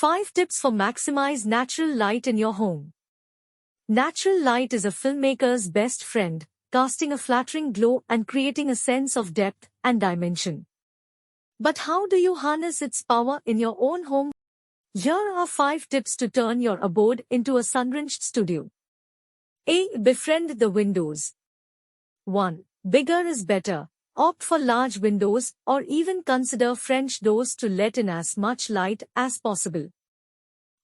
5 tips for maximize natural light in your home. Natural light is a filmmaker's best friend, casting a flattering glow and creating a sense of depth and dimension. But how do you harness its power in your own home? Here are 5 tips to turn your abode into a sun-drenched studio. A. Befriend the windows. 1. Bigger is better. Opt for large windows or even consider French doors to let in as much light as possible.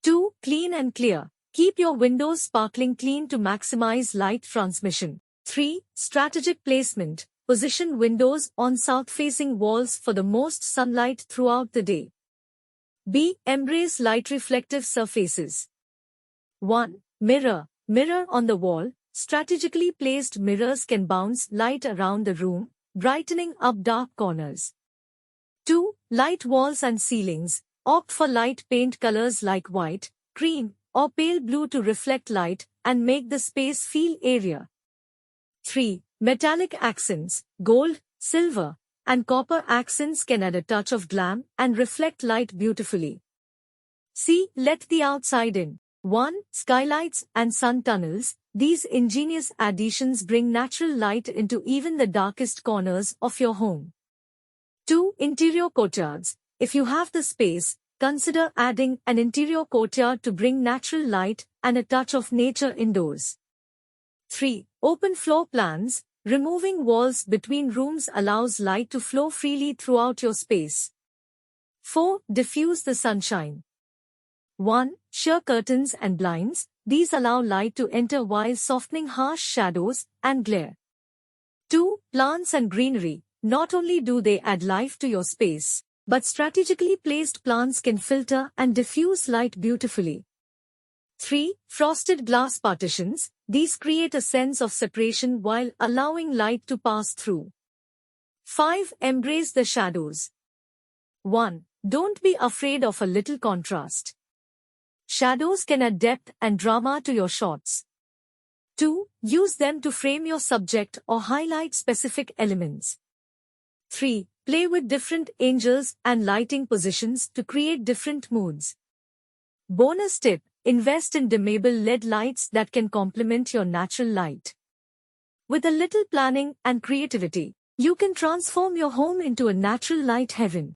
2. Clean and clear. Keep your windows sparkling clean to maximize light transmission. 3. Strategic placement. Position windows on south-facing walls for the most sunlight throughout the day. B. Embrace light-reflective surfaces. 1. Mirror. Mirror on the wall. Strategically placed mirrors can bounce light around the room, brightening up dark corners. 2. Light walls and ceilings. Opt for light paint colors like white, cream, or pale blue to reflect light and make the space feel airier. 3. Metallic accents. Gold, silver, and copper accents can add a touch of glam and reflect light beautifully. C. Let the outside in. 1. Skylights and sun tunnels. These ingenious additions bring natural light into even the darkest corners of your home. 2. Interior courtyards. If you have the space, consider adding an interior courtyard to bring natural light and a touch of nature indoors. 3. Open floor plans. Removing walls between rooms allows light to flow freely throughout your space. 4. Diffuse the sunshine. 1. Sheer curtains and blinds. These allow light to enter while softening harsh shadows and glare. 2. Plants and greenery. Not only do they add life to your space, but strategically placed plants can filter and diffuse light beautifully. 3. Frosted glass partitions. These create a sense of separation while allowing light to pass through. 5. Embrace the shadows. 1. Don't be afraid of a little contrast. Shadows can add depth and drama to your shots. 2. Use them to frame your subject or highlight specific elements. 3. Play with different angles and lighting positions to create different moods. Bonus tip: invest in dimmable LED lights that can complement your natural light. With a little planning and creativity, you can transform your home into a natural light heaven.